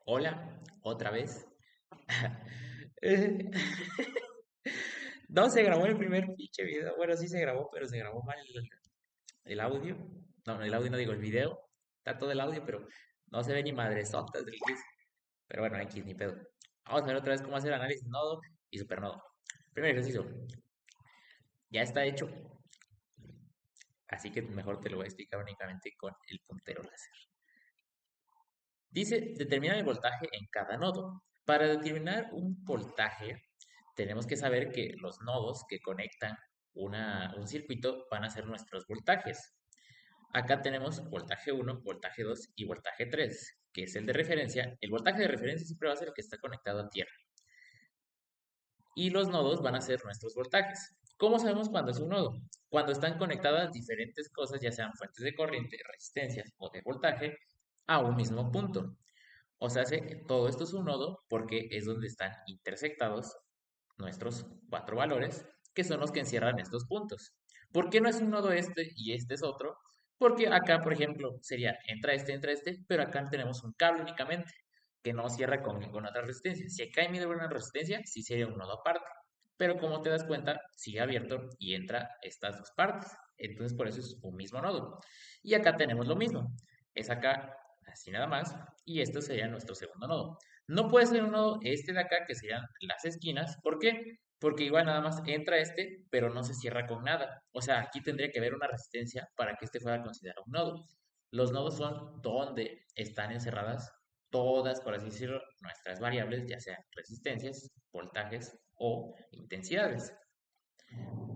Hola, otra vez. Eh, No se grabó el primer pinche video. Bueno, sí se grabó, pero se grabó mal el audio. No, el audio no digo el video. Está todo el audio, pero no se ve ni madresotas del GIS. Pero bueno, X ni pedo. Vamos a ver otra vez cómo hacer análisis nodo y supernodo. Primer ejercicio. Ya está hecho. Así que mejor te lo voy a explicar únicamente con el puntero láser. Dice, determinar el voltaje en cada nodo. Para determinar un voltaje, tenemos que saber que los nodos que conectan un circuito van a ser nuestros voltajes. Acá tenemos voltaje 1, voltaje 2 y voltaje 3, que es el de referencia. El voltaje de referencia siempre va a ser el que está conectado a tierra. Y los nodos van a ser nuestros voltajes. ¿Cómo sabemos cuándo es un nodo? Cuando están conectadas diferentes cosas, ya sean fuentes de corriente, resistencias o de voltaje, a un mismo punto. O sea, todo esto es un nodo porque es donde están intersectados nuestros cuatro valores, que son los que encierran estos puntos. ¿Por qué no es un nodo este y este es otro? Porque acá, por ejemplo, sería entra este, pero acá tenemos un cable únicamente que no cierra con ninguna otra resistencia. Si acá hay una resistencia, sí sería un nodo aparte. Pero como te das cuenta, sigue abierto y entra estas dos partes. Entonces, por eso es un mismo nodo. Y acá tenemos lo mismo. Es acá, así nada más, y esto sería nuestro segundo nodo. No puede ser un nodo este de acá, que serían las esquinas. ¿Por qué? Porque igual nada más entra este, pero no se cierra con nada. O sea, aquí tendría que haber una resistencia para que este fuera considerado un nodo. Los nodos son donde están encerradas todas, por así decirlo, nuestras variables, ya sean resistencias, voltajes o intensidades.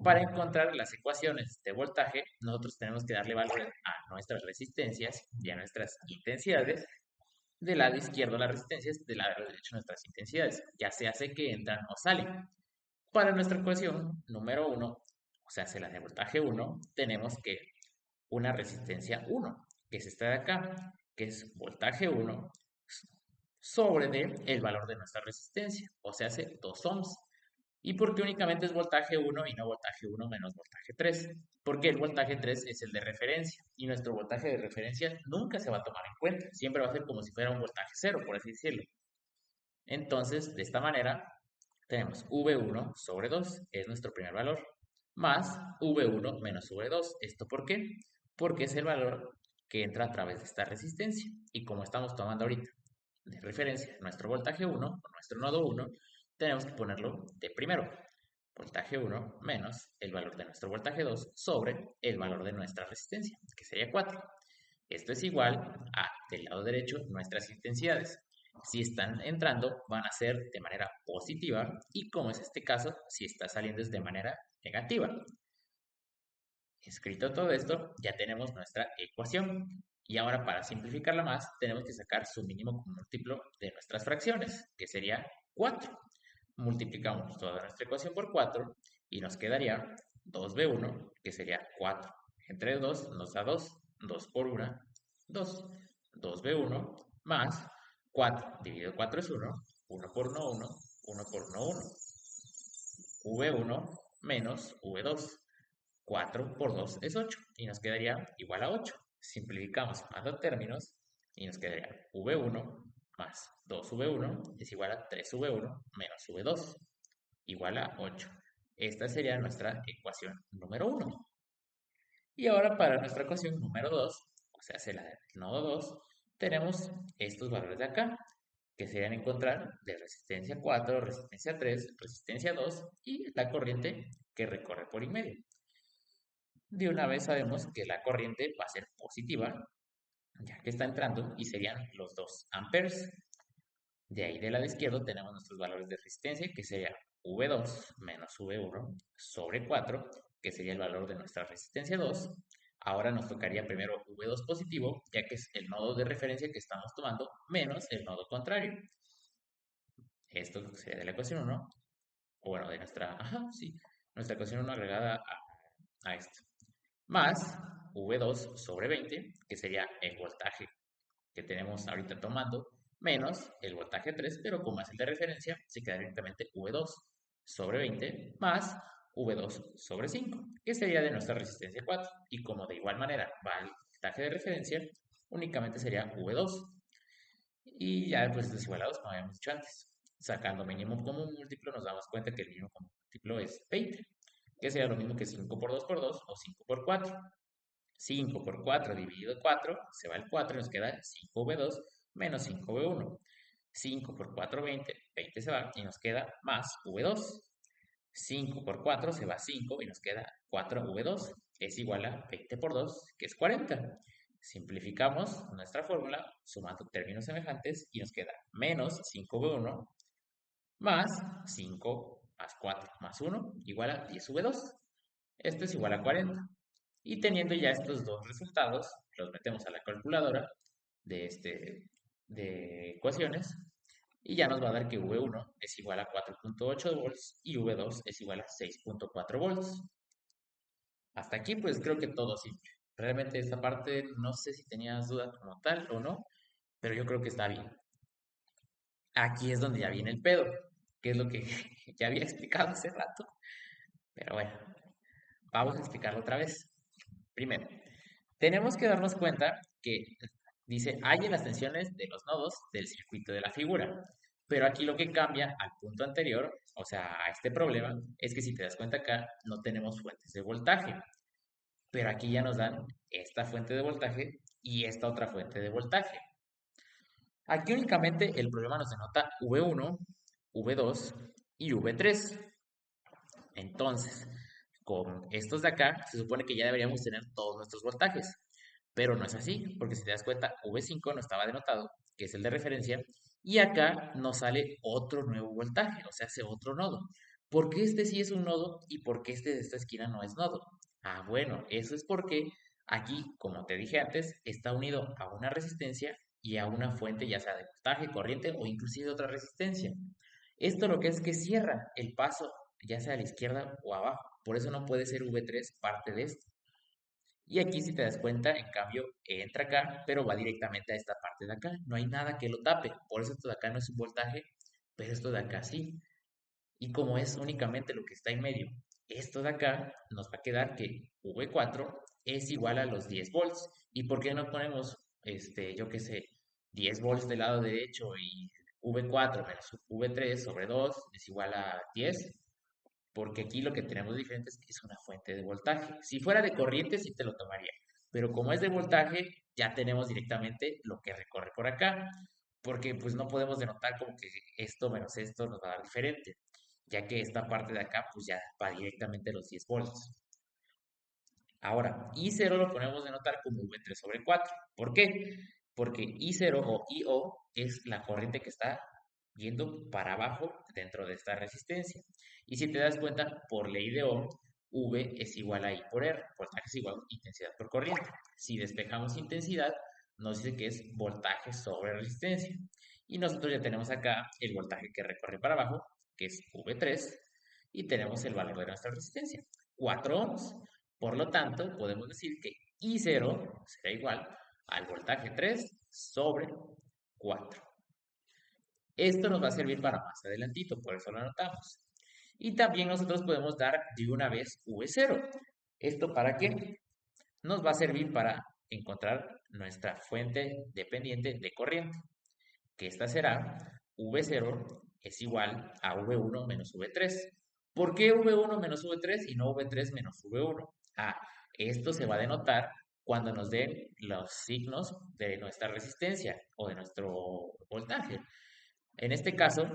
Para encontrar las ecuaciones de voltaje, nosotros tenemos que darle valor a nuestras resistencias y a nuestras intensidades. Del lado izquierdo las resistencias, del lado derecho nuestras intensidades. Ya se hace que entran o salen. Para nuestra ecuación número uno, o sea, se la de voltaje uno, tenemos que una resistencia 1, que es esta de acá, que es voltaje 1 sobre el valor de nuestra resistencia, o sea, hace 2 ohms. ¿Y por qué únicamente es voltaje 1 y no voltaje 1 menos voltaje 3? Porque el voltaje 3 es el de referencia y nuestro voltaje de referencia nunca se va a tomar en cuenta. Siempre va a ser como si fuera un voltaje cero, por así decirlo. Entonces, de esta manera, tenemos V1 sobre 2, es nuestro primer valor, más V1 menos V2. ¿Esto por qué? Porque es el valor que entra a través de esta resistencia. Y como estamos tomando ahorita de referencia nuestro voltaje 1, o nuestro nodo 1, tenemos que ponerlo de primero. Voltaje 1 menos el valor de nuestro voltaje 2 sobre el valor de nuestra resistencia, que sería 4. Esto es igual a, del lado derecho, nuestras intensidades. Si están entrando, van a ser de manera positiva y como es este caso, si está saliendo es de manera negativa. Escrito todo esto, ya tenemos nuestra ecuación. Y ahora para simplificarla más, tenemos que sacar su mínimo múltiplo de nuestras fracciones, que sería 4. Multiplicamos toda nuestra ecuación por 4 y nos quedaría 2b1, que sería 4 entre 2 nos da 2, 2 por 1, 2, 2b1 más 4 dividido 4 es 1, 1 por 1, 1, 1 por 1, 1, v1 menos v2. 4 por 2 es 8 y nos quedaría igual a 8. Simplificamos sumando términos y nos quedaría v1 más 2v1 es igual a 3v1 menos v2 igual a 8. Esta sería nuestra ecuación número 1. Y ahora para nuestra ecuación número 2, o sea, la del nodo 2, tenemos estos valores de acá, que serían encontrar de resistencia 4, resistencia 3, resistencia 2 y la corriente que recorre por en medio. De una vez sabemos que la corriente va a ser positiva, ya que está entrando, y serían los 2 amperes. De ahí del lado izquierdo tenemos nuestros valores de resistencia, que sería V2 menos V1 sobre 4, que sería el valor de nuestra resistencia 2. Ahora nos tocaría primero V2 positivo, ya que es el nodo de referencia que estamos tomando, menos el nodo contrario. Esto sería de la ecuación 1, o bueno, de nuestra, sí, nuestra ecuación 1 agregada a esto. Más V2 sobre 20, que sería el voltaje que tenemos ahorita tomando, menos el voltaje 3, pero como es el de referencia, se queda directamente V2 sobre 20 más V2 sobre 5, que sería de nuestra resistencia 4. Y como de igual manera va el voltaje de referencia, únicamente sería V2. Y ya pues es igual a 2, como habíamos dicho antes. Sacando mínimo común múltiplo, nos damos cuenta que el mínimo común múltiplo es 20, que sería lo mismo que 5 por 2 por 2 o 5 por 4. 5 por 4 dividido 4, se va el 4 y nos queda 5v2 menos 5v1. 5 por 4, 20, 20 se va y nos queda más v2. 5 por 4 se va 5 y nos queda 4v2. Es igual a 20 por 2, que es 40. Simplificamos nuestra fórmula sumando términos semejantes y nos queda menos 5v1 más 5 más 4 más 1 igual a 10v2. Esto es igual a 40. Y teniendo ya estos dos resultados, los metemos a la calculadora de, de ecuaciones y ya nos va a dar que V1 es igual a 4.8 volts y V2 es igual a 6.4 volts. Hasta aquí pues creo que todo simple. Realmente esta parte no sé si tenías duda como tal o no, pero yo creo que está bien. Aquí es donde ya viene el pedo, que es lo que ya había explicado hace rato. Pero bueno, vamos a explicarlo otra vez. Primero, tenemos que darnos cuenta que dice hallen las tensiones de los nodos del circuito de la figura. Pero aquí lo que cambia al punto anterior, o sea, a este problema, es que si te das cuenta acá no tenemos fuentes de voltaje. Pero aquí ya nos dan esta fuente de voltaje y esta otra fuente de voltaje. Aquí únicamente el problema nos denota V1, V2 y V3. Entonces, con estos de acá, se supone que ya deberíamos tener todos nuestros voltajes, pero no es así, porque si te das cuenta, V5 no estaba denotado, que es el de referencia, y acá nos sale otro nuevo voltaje, o sea, hace otro nodo. ¿Por qué este sí es un nodo y por qué este de esta esquina no es nodo? Ah, bueno, eso es porque aquí, como te dije antes, está unido a una resistencia y a una fuente, ya sea de voltaje, corriente o inclusive otra resistencia. Esto lo que es que cierra el paso ya sea a la izquierda o abajo. Por eso no puede ser V3 parte de esto. Y aquí, si te das cuenta, en cambio, entra acá, pero va directamente a esta parte de acá. No hay nada que lo tape. Por eso esto de acá no es un voltaje, pero esto de acá sí. Y como es únicamente lo que está en medio, esto de acá nos va a quedar que V4 es igual a los 10 volts. ¿Y por qué no ponemos, yo qué sé, 10 volts del lado derecho y V4 menos V3 sobre 2 es igual a 10? Porque aquí lo que tenemos diferente es que es una fuente de voltaje. Si fuera de corriente, sí te lo tomaría, pero como es de voltaje, ya tenemos directamente lo que recorre por acá, porque pues no podemos denotar como que esto menos esto nos va a dar diferente, ya que esta parte de acá pues ya va directamente a los 10 volts. Ahora, I0 lo podemos denotar como V3 sobre 4. ¿Por qué? Porque I0 o IO es la corriente que está yendo para abajo dentro de esta resistencia. Y si te das cuenta, por ley de Ohm, V es igual a I por R. Voltaje es igual a intensidad por corriente. Si despejamos intensidad, nos dice que es voltaje sobre resistencia. Y nosotros ya tenemos acá el voltaje que recorre para abajo, que es V3, y tenemos el valor de nuestra resistencia, 4 ohms. Por lo tanto, podemos decir que I0 será igual al voltaje 3 sobre 4. Esto nos va a servir para más adelantito, por eso lo anotamos. Y también nosotros podemos dar de una vez V0. ¿Esto para qué? Nos va a servir para encontrar nuestra fuente dependiente de corriente, que esta será V0 es igual a V1 menos V3. ¿Por qué V1 menos V3 y no V3 menos V1? Ah, esto se va a denotar cuando nos den los signos de nuestra resistencia o de nuestro voltaje. En este caso,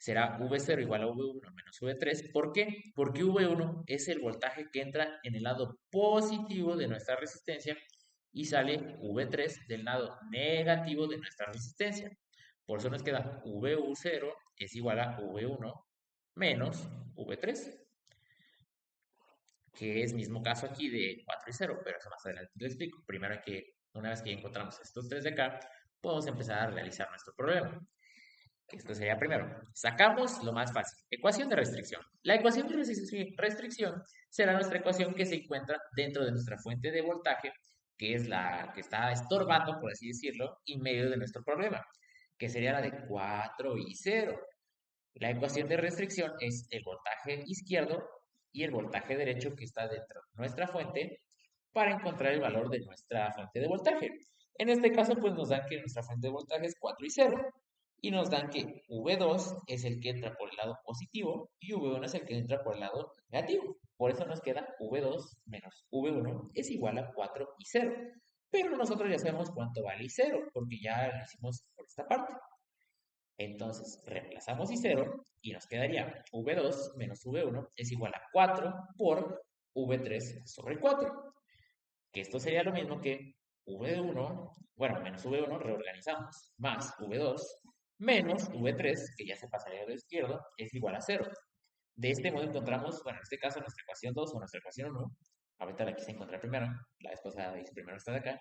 será V0 igual a V1 menos V3. ¿Por qué? Porque V1 es el voltaje que entra en el lado positivo de nuestra resistencia y sale V3 del lado negativo de nuestra resistencia. Por eso nos queda VU0 es igual a V1 menos V3, que es mismo caso aquí de 4 y 0, pero eso más adelante te lo explico. Primero hay que, una vez que encontramos estos tres de acá, podemos empezar a realizar nuestro problema. Esto sería primero. Sacamos lo más fácil. Ecuación de restricción. La ecuación de restricción será nuestra ecuación que se encuentra dentro de nuestra fuente de voltaje, que es la que está estorbando, por así decirlo, en medio de nuestro problema, que sería la de 4 y 0. La ecuación de restricción es el voltaje izquierdo y el voltaje derecho que está dentro de nuestra fuente para encontrar el valor de nuestra fuente de voltaje. En este caso, pues nos dan que nuestra fuente de voltaje es 4 y 0. Y nos dan que V2 es el que entra por el lado positivo y V1 es el que entra por el lado negativo. Por eso nos queda V2 menos V1 es igual a 4 y 0. Pero nosotros ya sabemos cuánto vale y 0, porque ya lo hicimos por esta parte. Entonces, reemplazamos y 0 y nos quedaría V2 menos V1 es igual a 4 por V3 sobre 4. Que esto sería lo mismo que V1, bueno, menos V1, reorganizamos, más V2, menos V3, que ya se pasaría a la izquierda, es igual a 0. De este modo encontramos, bueno, en este caso nuestra ecuación 2 o nuestra ecuación 1, ahorita la quise encontrar primero, la vez pasada hice primero esta de acá,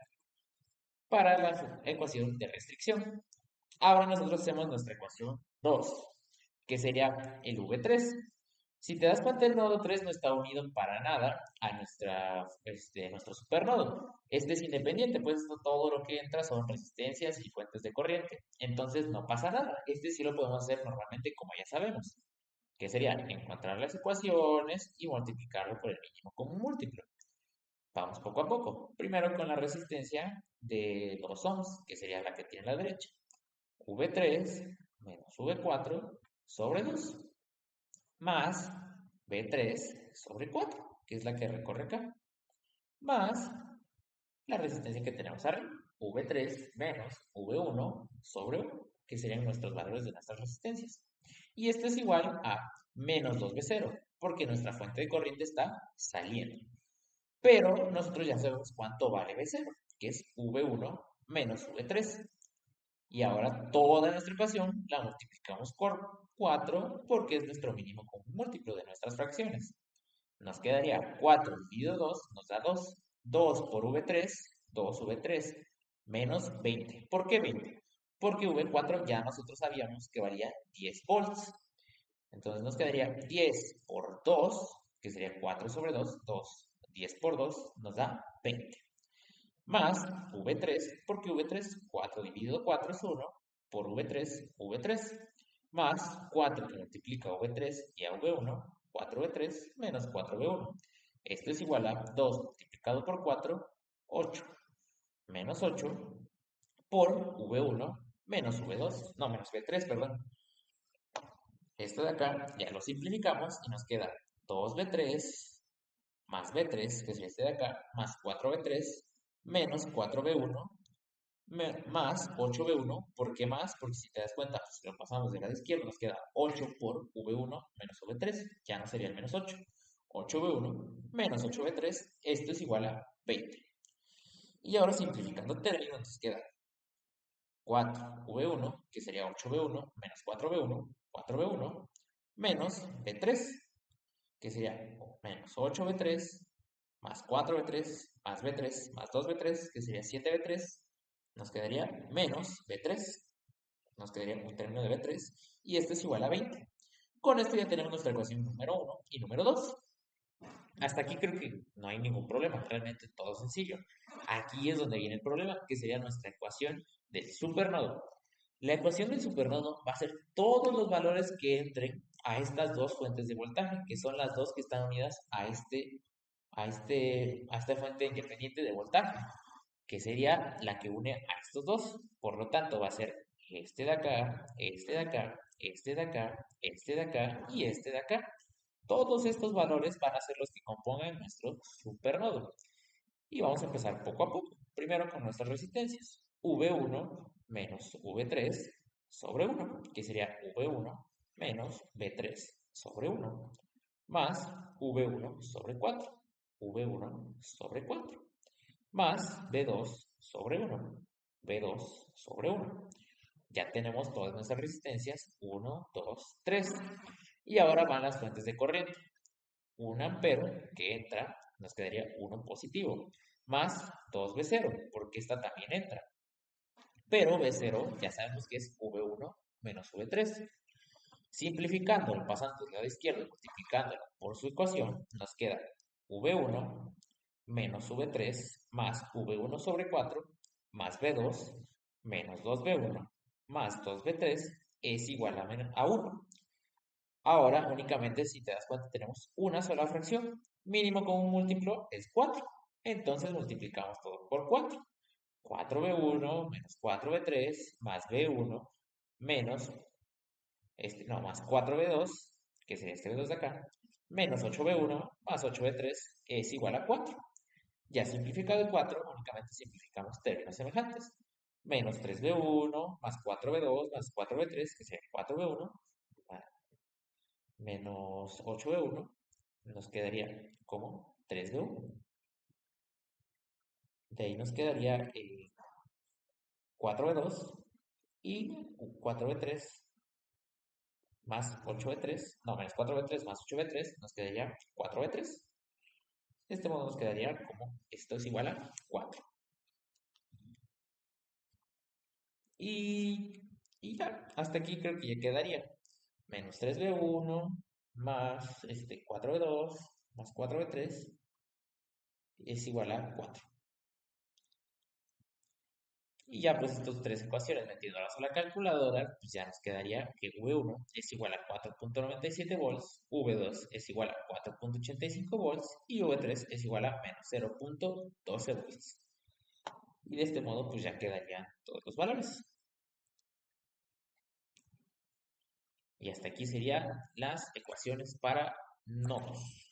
para la ecuación de restricción. Ahora nosotros hacemos nuestra ecuación 2, que sería el V3. Si te das cuenta, el nodo 3 no está unido para nada a nuestro supernodo. Este es independiente, pues todo lo que entra son resistencias y fuentes de corriente. Entonces no pasa nada. Este sí lo podemos hacer normalmente como ya sabemos, que sería encontrar las ecuaciones y multiplicarlo por el mínimo común múltiplo. Vamos poco a poco. Primero con la resistencia de 2 ohms, que sería la que tiene a la derecha. V3 menos V4 sobre 2 más V3 sobre 4, que es la que recorre acá, más la resistencia que tenemos arriba, V3 menos V1 sobre 1, que serían nuestros valores de nuestras resistencias. Y esto es igual a menos 2V0, porque nuestra fuente de corriente está saliendo. Pero nosotros ya sabemos cuánto vale V0, que es V1 menos V3. Y ahora toda nuestra ecuación la multiplicamos por 4 porque es nuestro mínimo común múltiplo de nuestras fracciones. Nos quedaría 4 dividido 2 nos da 2. 2 por V3, 2V3, menos 20. ¿Por qué 20? Porque V4 ya nosotros sabíamos que valía 10 volts. Entonces nos quedaría 10 por 2, que sería 4 sobre 2, 2. 10 por 2 nos da 20 más V3, porque V3, 4 dividido 4 es 1, por V3, V3, más 4 que multiplica V3 y a V1, 4V3 menos 4V1. Esto es igual a 2 multiplicado por 4, 8, menos 8 por V1 menos V2, no, menos V3, perdón. Esto de acá ya lo simplificamos y nos queda 2V3 más V3, que es este de acá, más 4V3 menos 4V1 más 8V1. ¿Por qué más? Porque si te das cuenta, pues, si lo pasamos de la izquierda, nos queda 8 por V1 menos V3. Ya no sería el menos 8. 8V1 menos 8V3. Esto es igual a 20. Y ahora simplificando términos, nos queda 4V1, que sería 8V1 menos 4V1, 4V1, menos V3, que sería menos 8V3 más 4V3 más V3 más 2V3, que sería 7V3, nos quedaría menos B3, nos quedaría un término de B3, y esto es igual a 20. Con esto ya tenemos nuestra ecuación número 1 y número 2. Hasta aquí creo que no hay ningún problema, realmente todo sencillo. Aquí es donde viene el problema, que sería nuestra ecuación del supernodo. La ecuación del supernodo va a ser todos los valores que entren a estas dos fuentes de voltaje, que son las dos que están unidas a esta fuente independiente de voltaje, que sería la que une a estos dos. Por lo tanto, va a ser este de acá, este de acá, este de acá, este de acá y este de acá. Todos estos valores van a ser los que compongan nuestro supernodo. Y vamos a empezar poco a poco. Primero con nuestras resistencias. V1 menos V3 sobre 1, que sería V1 menos V3 sobre 1, más V1 sobre 4, V1 sobre 4 más B2 sobre 1, B2 sobre 1. Ya tenemos todas nuestras resistencias, 1, 2, 3. Y ahora van las fuentes de corriente. 1 ampero que entra, nos quedaría 1 positivo, más 2V0, porque esta también entra. Pero V0 ya sabemos que es V1 menos V3. Simplificándolo, pasando del lado izquierdo y multiplicándolo por su ecuación, nos queda V1 menos V3 más V1 sobre 4 más V2 menos 2V1 más 2V3 es igual a 1. Ahora, únicamente si te das cuenta, tenemos una sola fracción. Mínimo común múltiplo es 4. Entonces multiplicamos todo por 4. 4V1 menos 4V3 más V1 menos, no, más 4V2, que sería este V2 de acá, menos 8V1 más 8V3 es igual a 4. Ya simplificado el 4, únicamente simplificamos términos semejantes. Menos 3V1 más 4V2 más 4V3, que sería 4V1, menos 8V1, nos quedaría como 3V1. De ahí nos quedaría 4V2 y 4V3 más 8V3, no, menos 4V3 más 8V3, nos quedaría 4V3. De este modo nos quedaría como esto es igual a 4. Y, y ya, hasta aquí creo que ya quedaría. Menos 3V1 más 4V2 más 4V3 es igual a 4. Y ya pues estas tres ecuaciones metiéndolas a la calculadora, pues ya nos quedaría que V1 es igual a 4.97 volts, V2 es igual a 4.85 volts y V3 es igual a menos 0.12 volts. Y de este modo pues ya quedarían todos los valores. Y hasta aquí serían las ecuaciones para nodos.